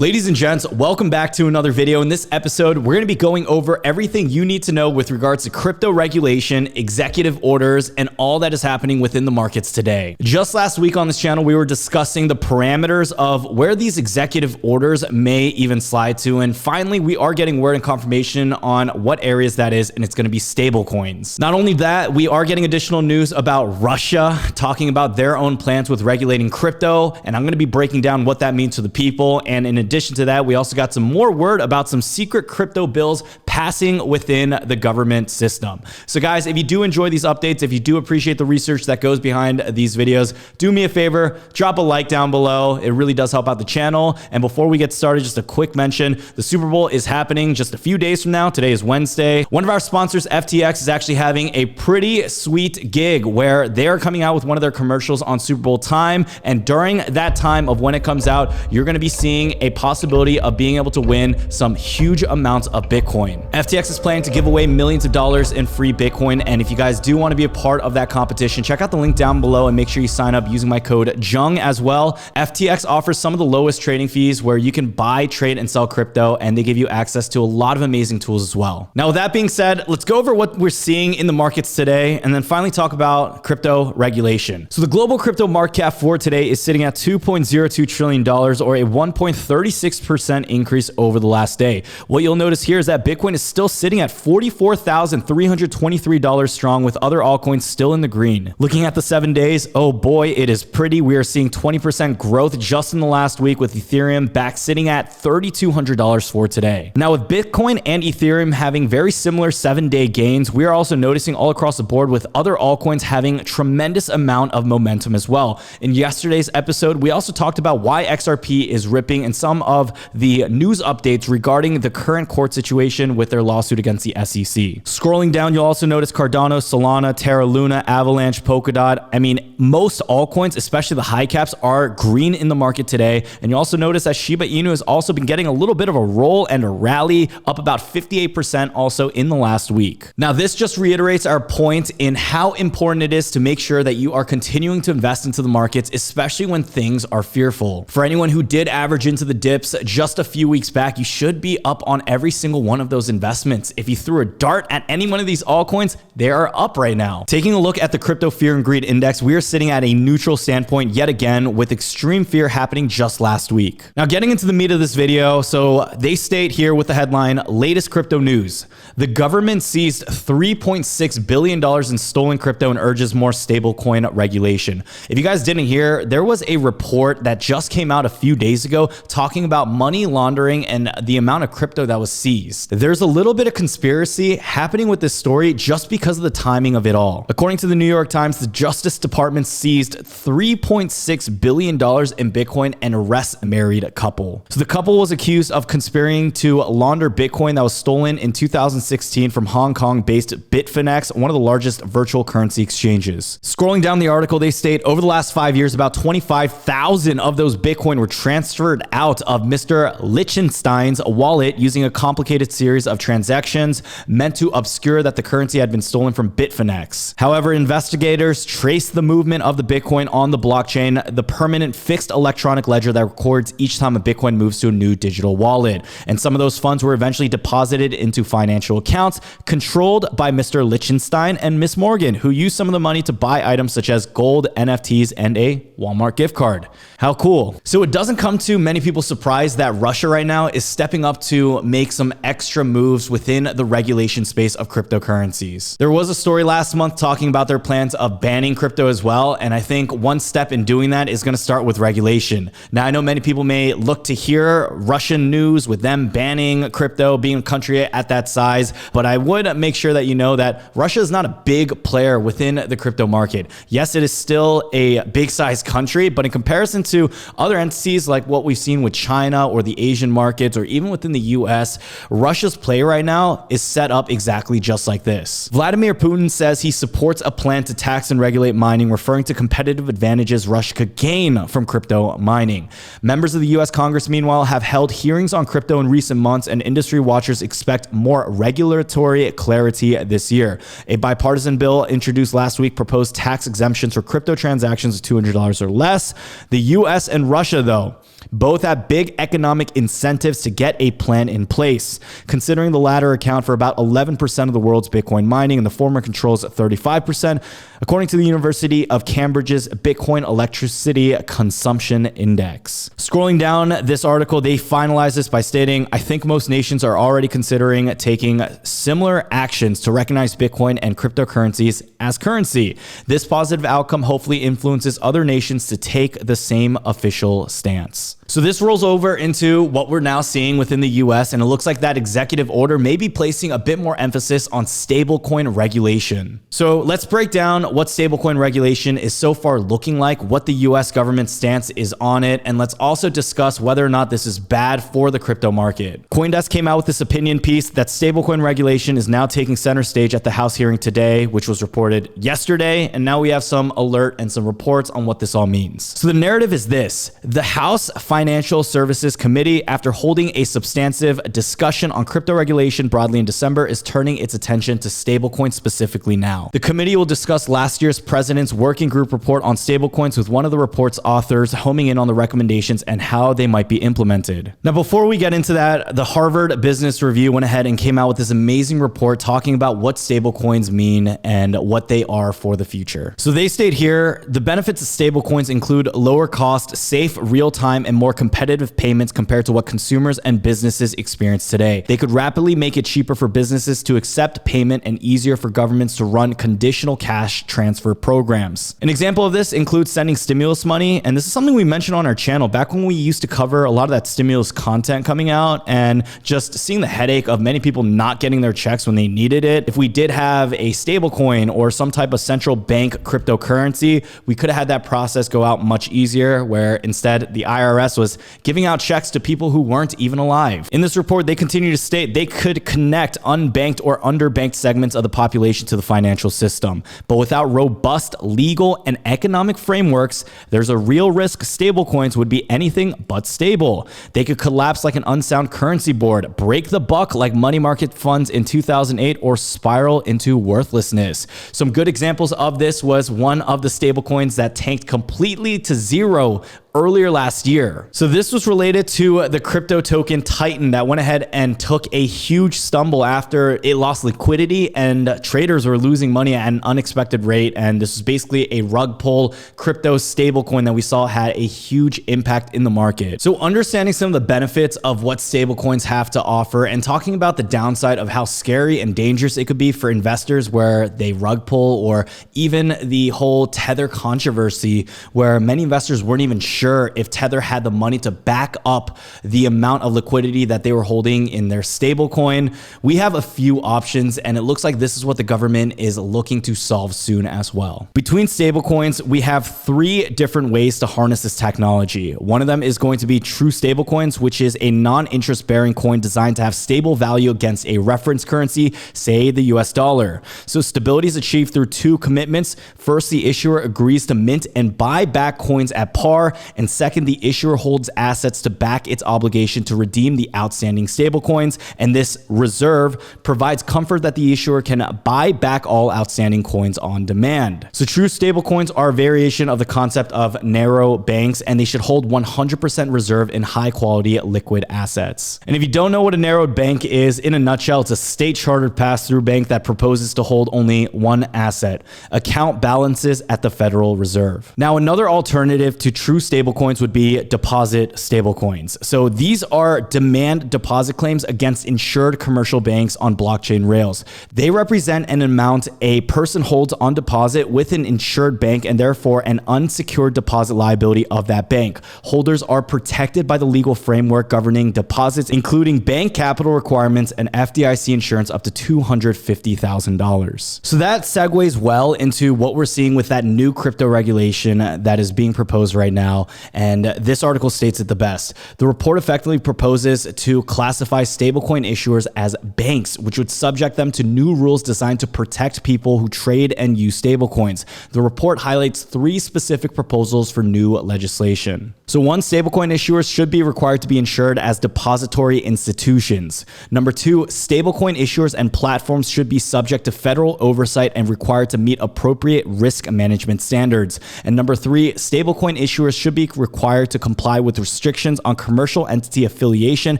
Ladies and gents, welcome back to another video. In this episode, we're going to be going over everything you need to know with regards to crypto regulation, executive orders, and all that is happening within the markets today. Just last week on this channel, we were discussing the parameters of where these executive orders may even slide to. And finally, we are getting word and confirmation on what areas that is, and it's going to be stable coins. Not only that, we are getting additional news about Russia talking about their own plans with regulating crypto, and I'm going to be breaking down what that means to the people. And in addition to that, we also got some more word about some secret crypto bills passing within the government system. So guys, if you do enjoy these updates, if you do appreciate the research that goes behind these videos, do me a favor, drop a like down below. It really does help out the channel. And before we get started, just a quick mention, the Super Bowl is happening just a few days from now. Today is Wednesday. One of our sponsors, FTX, is actually having a pretty sweet gig where they are coming out with one of their commercials on Super Bowl time. And during that time of when it comes out, you're going to be seeing a possibility of being able to win some huge amounts of Bitcoin. FTX is planning to give away millions of dollars in free Bitcoin. And if you guys do want to be a part of that competition, check out the link down below and make sure you sign up using my code JUNG as well. FTX offers some of the lowest trading fees where you can buy, trade, and sell crypto, and they give you access to a lot of amazing tools as well. Now, with that being said, let's go over what we're seeing in the markets today and then finally talk about crypto regulation. So the global crypto market cap for today is sitting at $2.02 trillion or a 1.36% increase over the last day. What you'll notice here is that Bitcoin is still sitting at $44,323 strong, with other altcoins still in the green. Looking at the 7 days, oh boy, it is pretty. We are seeing 20% growth just in the last week, with Ethereum back sitting at $3,200 for today. Now, with Bitcoin and Ethereum having very similar 7-day gains, we are also noticing all across the board with other altcoins having tremendous amount of momentum as well. In yesterday's episode, we also talked about why XRP is ripping and some of the news updates regarding the current court situation with their lawsuit against the SEC. Scrolling down, you'll also notice Cardano, Solana, Terra Luna, Avalanche, Polkadot. I mean, most altcoins, especially the high caps, are green in the market today. And you also notice that Shiba Inu has also been getting a little bit of a roll and a rally, up about 58% also in the last week. Now, this just reiterates our point in how important it is to make sure that you are continuing to invest into the markets, especially when things are fearful. For anyone who did average into the dips just a few weeks back, you should be up on every single one of those investments. If you threw a dart at any one of these altcoins, they are up right now. Taking a look at the crypto fear and greed index, we are sitting at a neutral standpoint yet again, with extreme fear happening just last week. Now, getting into the meat of this video, so they state here with the headline, latest crypto news. The government seized $3.6 billion in stolen crypto and urges more stablecoin regulation. If you guys didn't hear, there was a report that just came out a few days ago talking about money laundering and the amount of crypto that was seized. There's a little bit of conspiracy happening with this story just because of the timing of it all. According to the New York Times, the Justice Department seized $3.6 billion in Bitcoin and arrests a married couple. So the couple was accused of conspiring to launder Bitcoin that was stolen in 2016 from Hong Kong-based Bitfinex, one of the largest virtual currency exchanges. Scrolling down the article, they state over the last 5 years, about 25,000 of those Bitcoin were transferred out of Mr. Lichtenstein's wallet using a complicated series of transactions meant to obscure that the currency had been stolen from Bitfinex. However, investigators traced the movement of the Bitcoin on the blockchain, the permanent fixed electronic ledger that records each time a Bitcoin moves to a new digital wallet. And some of those funds were eventually deposited into financial accounts controlled by Mr. Lichtenstein and Miss Morgan, who used some of the money to buy items such as gold, NFTs, and a Walmart gift card. How cool. So it doesn't come to many people's surprise that Russia right now is stepping up to make some extra moves within the regulation space of cryptocurrencies. There was a story last month talking about their plans of banning crypto as well, and I think one step in doing that is going to start with regulation. Now, I know many people may look to hear Russian news with them banning crypto, being a country at that size, but I would make sure that you know that Russia is not a big player within the crypto market. Yes, it is still a big size country, but in comparison to other entities like what we've seen with China or the Asian markets or even within the US, Russia's play right now is set up exactly just like this. Vladimir Putin says he supports a plan to tax and regulate mining, referring to competitive advantages Russia could gain from crypto mining. Members of the US Congress, meanwhile, have held hearings on crypto in recent months, and industry watchers expect more regulatory clarity this year. A bipartisan bill introduced last week proposed tax exemptions for crypto transactions of $200 or less. The US and Russia, though, Both have big economic incentives to get a plan in place. Considering the latter account for about 11% of the world's Bitcoin mining and the former controls 35%, according to the University of Cambridge's Bitcoin Electricity Consumption Index. Scrolling down this article, they finalize this by stating, I think most nations are already considering taking similar actions to recognize Bitcoin and cryptocurrencies as currency. This positive outcome hopefully influences other nations to take the same official stance. So this rolls over into what we're now seeing within the US, and it looks like that executive order may be placing a bit more emphasis on stablecoin regulation. So let's break down what stablecoin regulation is so far looking like, what the US government stance is on it, and let's also discuss whether or not this is bad for the crypto market. CoinDesk came out with this opinion piece that stablecoin regulation is now taking center stage at the House hearing today, which was reported yesterday, and now we have some alert and some reports on what this all means. So the narrative is this: the House Financial Services Committee, after holding a substantive discussion on crypto regulation broadly in December, is turning its attention to stablecoins specifically now. The committee will discuss last year's President's Working Group report on stablecoins, with one of the report's authors homing in on the recommendations and how they might be implemented. Now, before we get into that, the Harvard Business Review went ahead and came out with this amazing report talking about what stablecoins mean and what they are for the future. So they state here, the benefits of stablecoins include lower cost, safe, real-time, and more competitive payments compared to what consumers and businesses experience today. They could rapidly make it cheaper for businesses to accept payment and easier for governments to run conditional cash transfer programs. An example of this includes sending stimulus money, and this is something we mentioned on our channel back when we used to cover a lot of that stimulus content coming out, and just seeing the headache of many people not getting their checks when they needed it. If we did have a stablecoin or some type of central bank cryptocurrency, we could have had that process go out much easier, where instead the IRS was giving out checks to people who weren't even alive. In this report, they continue to state they could connect unbanked or underbanked segments of the population to the financial system. But without robust legal and economic frameworks, there's a real risk stablecoins would be anything but stable. They could collapse like an unsound currency board, break the buck like money market funds in 2008, or spiral into worthlessness. Some good examples of this was one of the stablecoins that tanked completely to zero earlier last year. So this was related to the crypto token Titan that went ahead and took a huge stumble after it lost liquidity and traders were losing money at an unexpected rate. And this was basically a rug pull crypto stablecoin that we saw had a huge impact in the market. So understanding some of the benefits of what stablecoins have to offer and talking about the downside of how scary and dangerous it could be for investors where they rug pull, or even the whole Tether controversy where many investors weren't even sure if Tether had the money to back up the amount of liquidity that they were holding in their stablecoin. We have a few options, and it looks like this is what the government is looking to solve soon as well. Between stablecoins, we have three different ways to harness this technology. One of them is going to be true stablecoins, which is a non-interest bearing coin designed to have stable value against a reference currency, say the US dollar. So stability is achieved through two commitments. First, the issuer agrees to mint and buy back coins at par, and second, the issuer holds assets to back its obligation to redeem the outstanding stablecoins, and this reserve provides comfort that the issuer can buy back all outstanding coins on demand. So true stablecoins are a variation of the concept of narrow banks, and they should hold 100% reserve in high quality liquid assets. And if you don't know what a narrowed bank is, in a nutshell, it's a state chartered pass-through bank that proposes to hold only one asset: account balances at the Federal Reserve. Now, another alternative to true stablecoins would be deposit stablecoins. So these are demand deposit claims against insured commercial banks on blockchain rails. They represent an amount a person holds on deposit with an insured bank, and therefore an unsecured deposit liability of that bank. Holders are protected by the legal framework governing deposits, including bank capital requirements and FDIC insurance up to $250,000. So that segues well into what we're seeing with that new crypto regulation that is being proposed right now. And this article states it the best. The report effectively proposes to classify stablecoin issuers as banks, which would subject them to new rules designed to protect people who trade and use stablecoins. The report highlights three specific proposals for new legislation. So one, stablecoin issuers should be required to be insured as depository institutions. Number two, stablecoin issuers and platforms should be subject to federal oversight and required to meet appropriate risk management standards. And number three, stablecoin issuers should be be required to comply with restrictions on commercial entity affiliation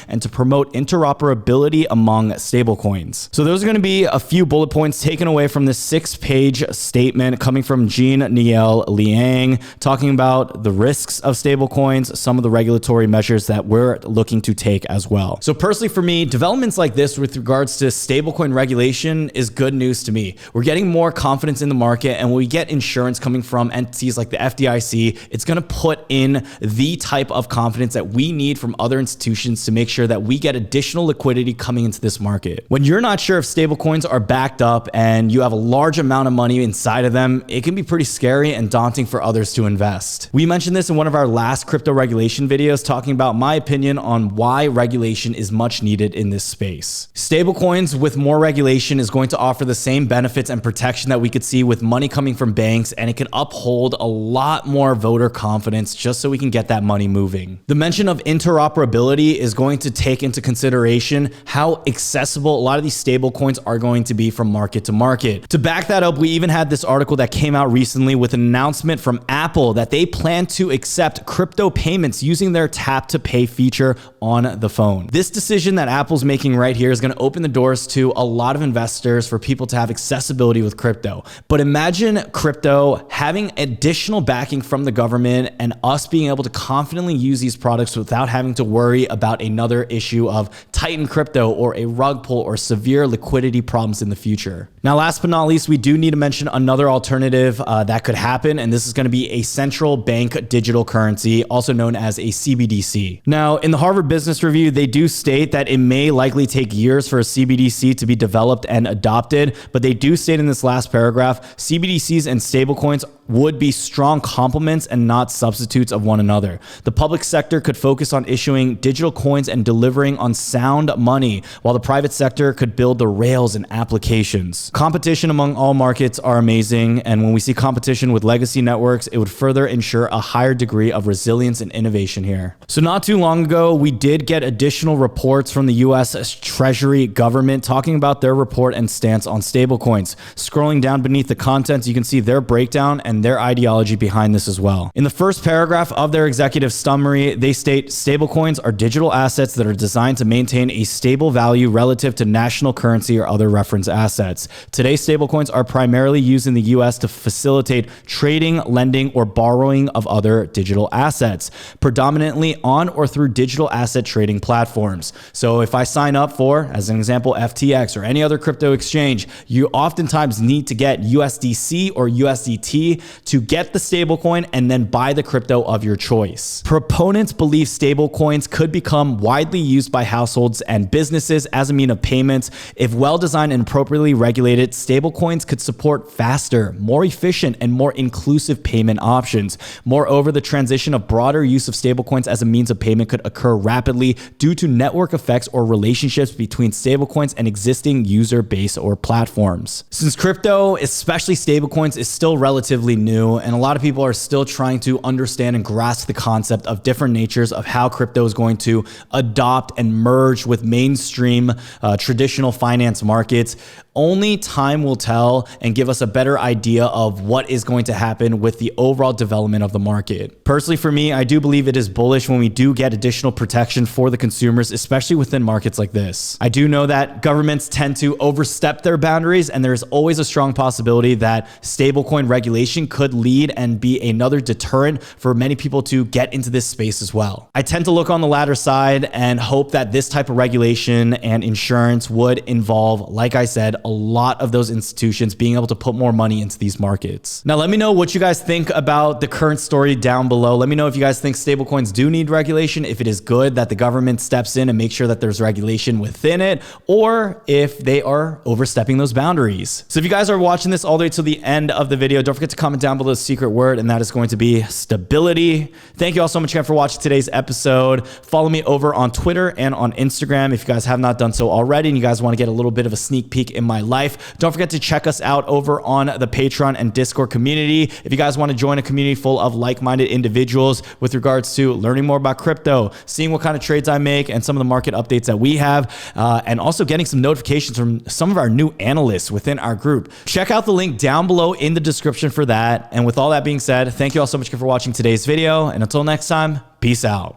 and to promote interoperability among stablecoins. So those are going to be a few bullet points taken away from this 6-page statement coming from Jean-Niel Liang, talking about the risks of stablecoins, some of the regulatory measures that we're looking to take as well. So personally for me, developments like this with regards to stablecoin regulation is good news to me. We're getting more confidence in the market, and when we get insurance coming from entities like the FDIC, it's going to put in the type of confidence that we need from other institutions to make sure that we get additional liquidity coming into this market. When you're not sure if stablecoins are backed up and you have a large amount of money inside of them, it can be pretty scary and daunting for others to invest. We mentioned this in one of our last crypto regulation videos, talking about my opinion on why regulation is much needed in this space. Stablecoins with more regulation is going to offer the same benefits and protection that we could see with money coming from banks, and it can uphold a lot more voter confidence just so we can get that money moving. The mention of interoperability is going to take into consideration how accessible a lot of these stablecoins are going to be from market to market. To back that up, we even had this article that came out recently with an announcement from Apple that they plan to accept crypto payments using their tap to pay feature on the phone. This decision that Apple's making right here is going to open the doors to a lot of investors for people to have accessibility with crypto. But imagine crypto having additional backing from the government and us being able to confidently use these products without having to worry about another issue of Titan crypto or a rug pull or severe liquidity problems in the future. Now, last but not least, we do need to mention another alternative that could happen, and this is going to be a central bank digital currency, also known as a CBDC. Now, in the Harvard Business Review, they do state that it may likely take years for a CBDC to be developed and adopted, but they do state in this last paragraph, CBDCs and stablecoins would be strong complements and not substitutes of one another. The public sector could focus on issuing digital coins and delivering on sound money, while the private sector could build the rails and applications. Competition among all markets are amazing, and when we see competition with legacy networks, it would further ensure a higher degree of resilience and innovation here. So not too long ago, we did get additional reports from the US Treasury government talking about their report and stance on stablecoins. Scrolling down beneath the contents, you can see their breakdown and their ideology behind this as well. In the first paragraph of their executive summary, they state stablecoins are digital assets that are designed to maintain a stable value relative to national currency or other reference assets. Today, stablecoins are primarily used in the US to facilitate trading, lending, or borrowing of other digital assets, predominantly on or through digital asset trading platforms. So if I sign up for, as an example, FTX or any other crypto exchange, you oftentimes need to get USDC or USDT to get the stablecoin and then buy the crypto of your choice. Proponents believe stablecoins could become widely used by households and businesses as a means of payments. If well designed and appropriately regulated, stablecoins could support faster, more efficient, and more inclusive payment options. Moreover, the transition of broader use of stablecoins as a means of payment could occur rapidly due to network effects or relationships between stablecoins and existing user base or platforms. Since crypto, especially stablecoins, is still relatively new, and a lot of people are still trying to understand and grasp the concept of different natures of how crypto is going to adopt and merge with mainstream traditional finance markets. Only time will tell and give us a better idea of what is going to happen with the overall development of the market. Personally, for me, I do believe it is bullish when we do get additional protection for the consumers, especially within markets like this. I do know that governments tend to overstep their boundaries, and there's always a strong possibility that stablecoin regulation could lead and be another deterrent for many people to get into this space as well. I tend to look on the latter side and hope that this type of regulation and insurance would involve, like I said, a lot of those institutions being able to put more money into these markets. Now, let me know what you guys think about the current story down below. Let me know if you guys think stablecoins do need regulation, if it is good that the government steps in and makes sure that there's regulation within it, or if they are overstepping those boundaries. So if you guys are watching this all the way to the end of the video, don't forget to comment down below the secret word, and that is going to be stability. Thank you all so much again for watching today's episode. Follow me over on Twitter and on Instagram Instagram if you guys have not done so already and you guys want to get a little bit of a sneak peek in my life. Don't forget to check us out over on the Patreon and Discord community. If you guys want to join a community full of like-minded individuals with regards to learning more about crypto, seeing what kind of trades I make and some of the market updates that we have, and also getting some notifications from some of our new analysts within our group. Check out the link down below in the description for that. And with all that being said, thank you all so much for watching today's video. And until next time, peace out.